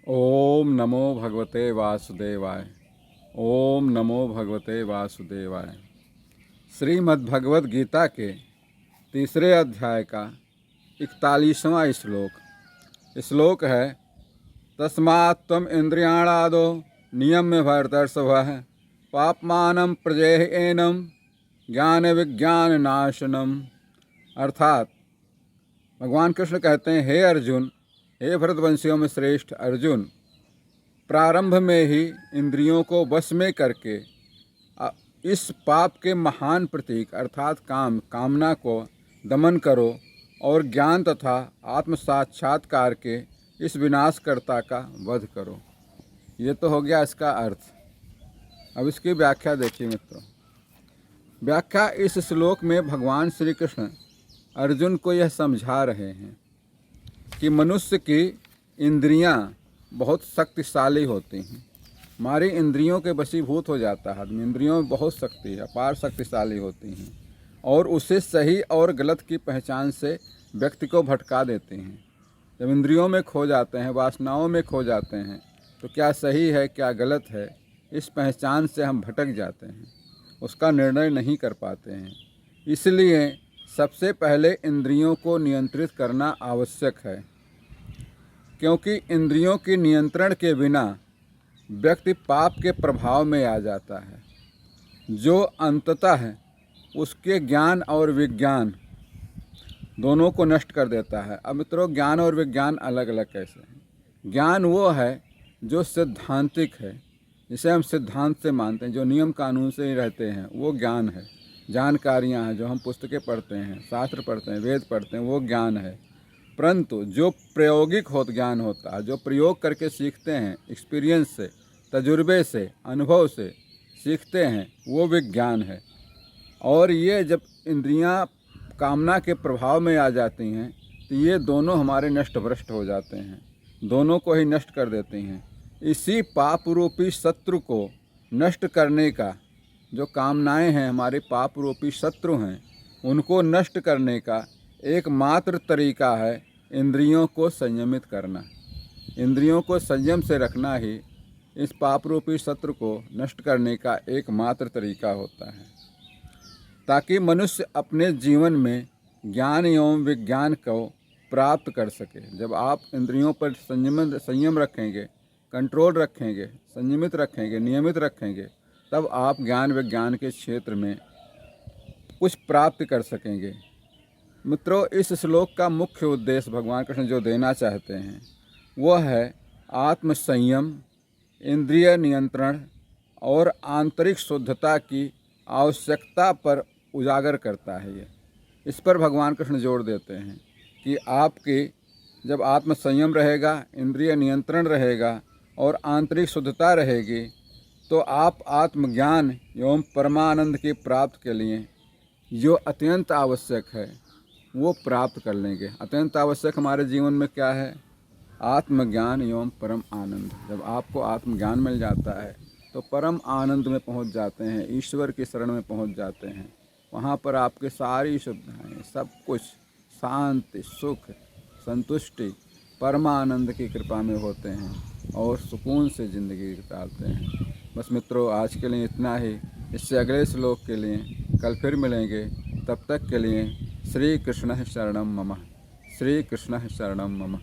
ओम नमो भगवते वासुदेवाय। ओम नमो भगवते वासुदेवाय। श्रीमद्भगवद गीता के तीसरे अध्याय का 41वां श्लोक है। तस्मात् त्वम् इंद्रियाणादो नियम्य भरतर्षभः पाप्मानं प्रजेहि ज्ञान विज्ञान नाशनम। अर्थात भगवान कृष्ण कहते हैं, हे अर्जुन, हे भरतवंशियों में श्रेष्ठ अर्जुन, प्रारंभ में ही इंद्रियों को वश में करके इस पाप के महान प्रतीक अर्थात कामना को दमन करो और ज्ञान तथा आत्म साक्षात्कार के इस विनाशकर्ता का वध करो। ये तो हो गया इसका अर्थ। अब इसकी व्याख्या देखिए मित्रों। व्याख्या इस श्लोक में भगवान श्री कृष्ण अर्जुन को यह समझा रहे हैं कि मनुष्य की इंद्रियां बहुत शक्तिशाली होती हैं। हमारी इंद्रियों के वशीभूत हो जाता है आदमी। इंद्रियों में बहुत शक्ति है, अपार शक्तिशाली होती हैं और उसे सही और गलत की पहचान से व्यक्ति को भटका देती हैं। जब इंद्रियों में खो जाते हैं, वासनाओं में खो जाते हैं, तो क्या सही है क्या गलत है, इस पहचान से हम भटक जाते हैं, उसका निर्णय नहीं कर पाते हैं। इसलिए सबसे पहले इंद्रियों को नियंत्रित करना आवश्यक है, क्योंकि इंद्रियों के नियंत्रण के बिना व्यक्ति पाप के प्रभाव में आ जाता है, जो अंततः उसके ज्ञान और विज्ञान दोनों को नष्ट कर देता है। अब मित्रों, ज्ञान और विज्ञान अलग अलग कैसे हैं? ज्ञान वो है जो सिद्धांतिक है, जिसे हम सिद्धांत से मानते हैं, जो नियम कानून से ही रहते हैं, वो ज्ञान है। जानकारियाँ हैं, जो हम पुस्तकें पढ़ते हैं, शास्त्र पढ़ते हैं, वेद पढ़ते हैं, वो ज्ञान है। परंतु जो प्रायोगिक ज्ञान होता है, जो प्रयोग करके सीखते हैं, एक्सपीरियंस से, तजुर्बे से, अनुभव से सीखते हैं, वो विज्ञान है। और ये जब इंद्रियां कामना के प्रभाव में आ जाती हैं तो ये दोनों हमारे नष्ट भ्रष्ट हो जाते हैं, दोनों को ही नष्ट कर देती हैं। इसी पाप रूपी शत्रु को नष्ट करने का, जो कामनाएं हैं हमारे पाप रूपी शत्रु हैं, उनको नष्ट करने का एकमात्र तरीका है इंद्रियों को संयमित करना। इंद्रियों को संयम से रखना ही इस पाप रूपी शत्रु को नष्ट करने का एकमात्र तरीका होता है, ताकि मनुष्य अपने जीवन में ज्ञान एवं विज्ञान को प्राप्त कर सके। जब आप इंद्रियों पर संयम रखेंगे, कंट्रोल रखेंगे, संयमित रखेंगे, नियमित रखेंगे, तब आप ज्ञान विज्ञान के क्षेत्र में कुछ प्राप्त कर सकेंगे। मित्रों, इस श्लोक का मुख्य उद्देश्य भगवान कृष्ण जो देना चाहते हैं वह है आत्म संयम, इंद्रिय नियंत्रण और आंतरिक शुद्धता की आवश्यकता पर उजागर करता है। ये इस पर भगवान कृष्ण जोर देते हैं कि आपके जब आत्म संयम रहेगा, इंद्रिय नियंत्रण रहेगा और आंतरिक शुद्धता रहेगी, तो आप आत्मज्ञान एवं परमानंद की प्राप्त के लिए जो अत्यंत आवश्यक है वो प्राप्त कर लेंगे। अत्यंत आवश्यक हमारे जीवन में क्या है? आत्मज्ञान एवं परम आनंद। जब आपको आत्मज्ञान मिल जाता है तो परम आनंद में पहुंच जाते हैं, ईश्वर की शरण में पहुंच जाते हैं। वहाँ पर आपके सारी सुविधाएँ, सब कुछ शांति, सुख, संतुष्टि, परमानंद की कृपा में होते हैं और सुकून से ज़िंदगी बिताते हैं। बस मित्रों, आज के लिए इतना ही। इससे अगले श्लोक के लिए कल फिर मिलेंगे। तब तक के लिए श्री कृष्ण शरणम मम। श्री कृष्ण शरणम मम।